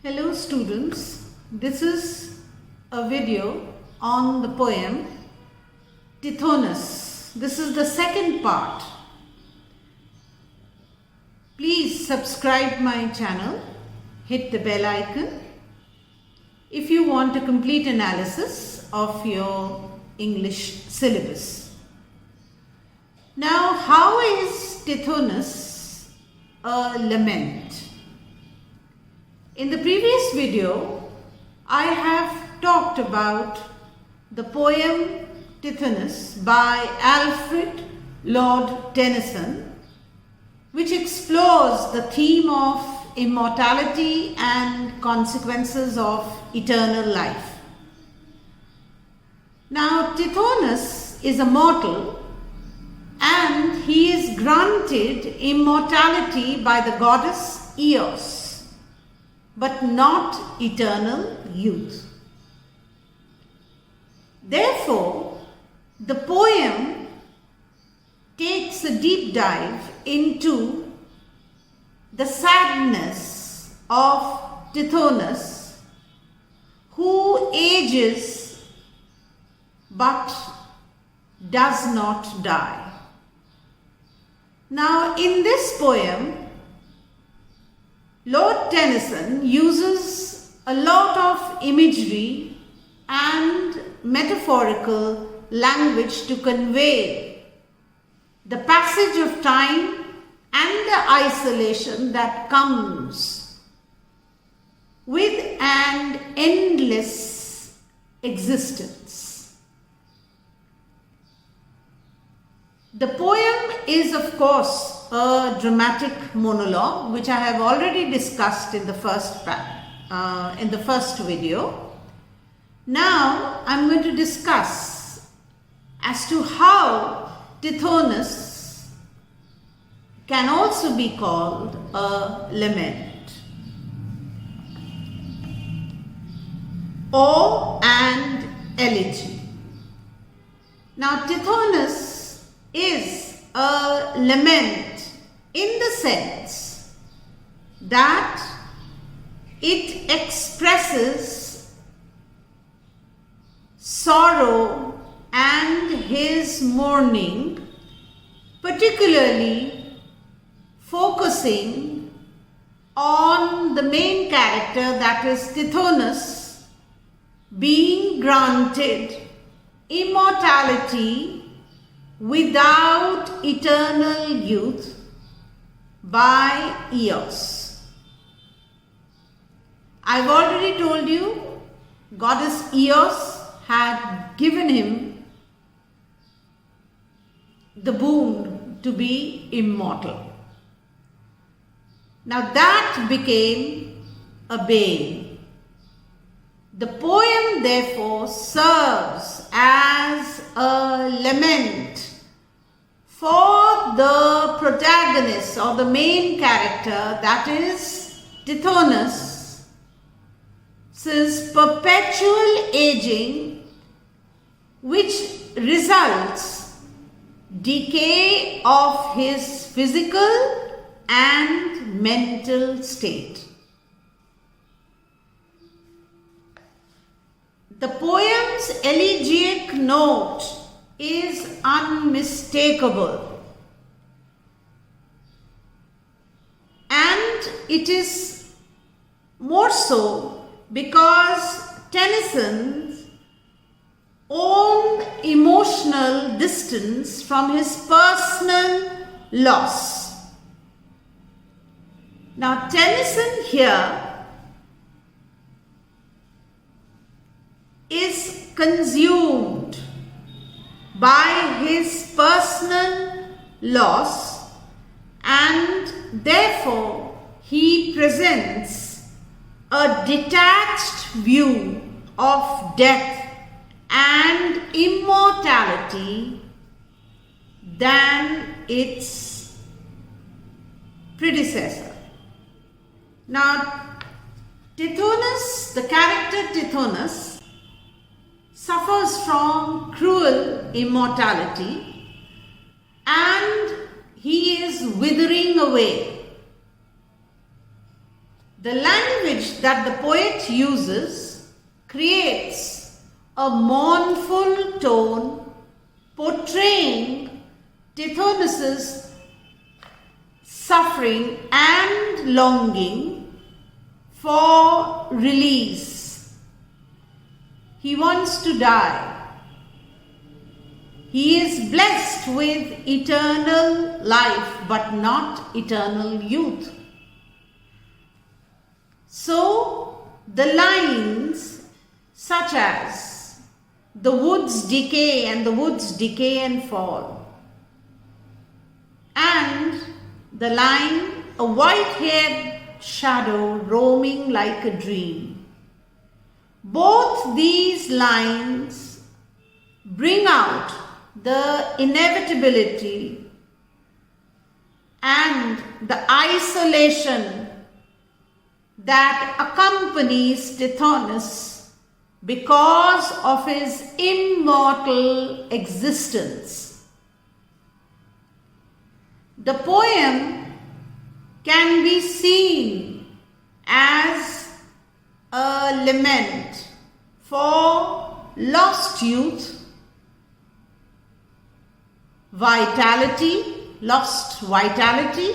Hello students, this is a video on the poem Tithonus. This is the second part. Please subscribe my channel, hit the bell icon if you want a complete analysis of your English syllabus. Now, how is Tithonus a lament? In the previous video, I have talked about the poem Tithonus by Alfred Lord Tennyson, which explores the theme of immortality and consequences of eternal life. Now, Tithonus is a mortal and he is granted immortality by the goddess Eos, but not eternal youth. Therefore, the poem takes a deep dive into the sadness of Tithonus, who ages but does not die. Now, in this poem, Lord Tennyson uses a lot of imagery and metaphorical language to convey the passage of time and the isolation that comes with an endless existence. The poem is, of course, a dramatic monologue, which I have already discussed in the first video. Now I am going to discuss as to how Tithonus can also be called a lament. Awe and elegy. Now, Tithonus is a lament in the sense that it expresses sorrow and his mourning, particularly focusing on the main character, that is Tithonus, being granted immortality without eternal youth by Eos. I've already told you, goddess Eos had given him the boon to be immortal. Now that became a bane. The poem therefore serves as a lament for the protagonist or the main character, that is Tithonus' perpetual aging, which results decay of his physical and mental state. The poem's elegiac note is unmistakable, and it is more so because Tennyson's own emotional distance from his personal loss. Now, Tennyson here is consumed by his personal loss, and therefore he presents a detached view of death and immortality than its predecessor. Now, Tithonus, the character Tithonus, suffers from cruel immortality and he is withering away. The language that the poet uses creates a mournful tone portraying Tithonus's suffering and longing for release. He wants to die. He is blessed with eternal life but not eternal youth. So the lines such as the woods decay and the woods decay and fall, and the line a white-haired shadow roaming like a dream, both these lines bring out the inevitability and the isolation that accompanies Tithonus because of his immortal existence. The poem can be seen as a lament for lost youth, lost vitality,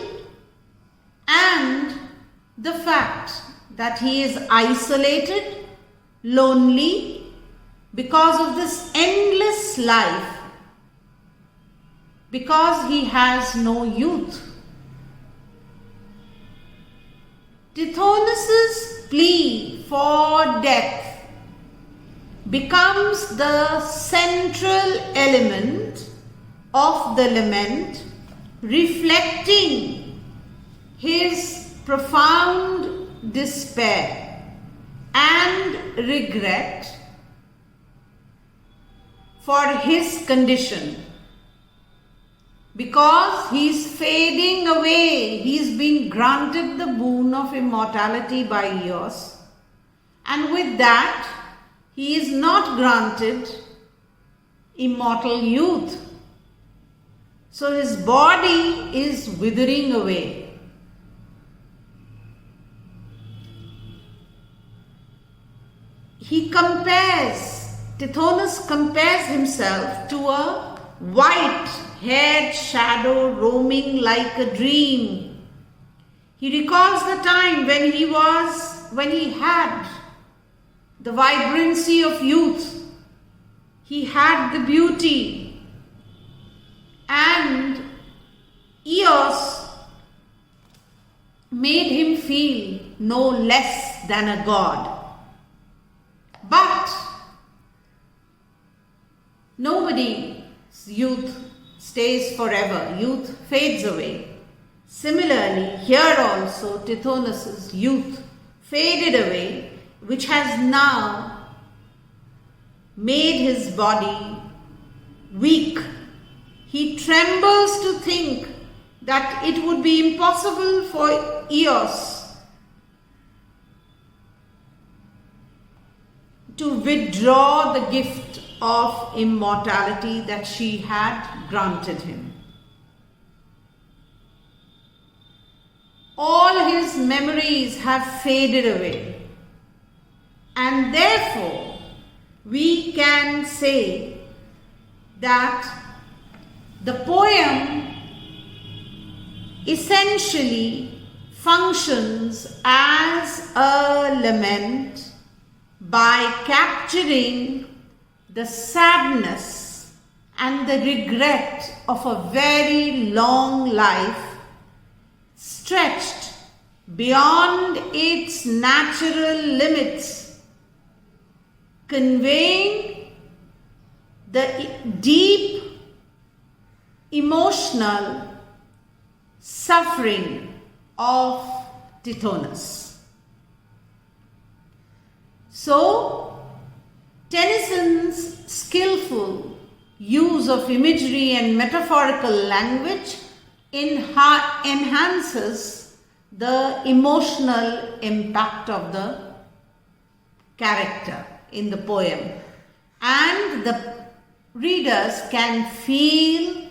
and the fact that he is isolated, lonely, because of this endless life, because he has no youth. Tithonus's plea for death becomes the central element of the lament, reflecting his profound despair and regret for his condition, because he's fading away. He's been granted the boon of immortality by Eos, and with that he is not granted immortal youth. So his body is withering away. Tithonus compares himself to a white-haired shadow roaming like a dream. He recalls the time when he had the vibrancy of youth. He had the beauty, and Eos made him feel no less than a god. But nobody's youth stays forever. Youth fades away. Similarly, here also Tithonus's youth faded away, which has now made his body weak. He trembles to think that it would be impossible for Eos to withdraw the gift of immortality that she had granted him. All his memories have faded away, and therefore we can say that the poem essentially functions as a lament by capturing the sadness and the regret of a very long life stretched beyond its natural limits, conveying the deep emotional suffering of Tithonus. So, Tennyson's skillful use of imagery and metaphorical language enhances the emotional impact of the character in the poem, and the readers can feel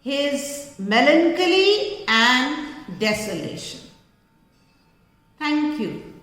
his melancholy and desolation. Thank you. Thank you.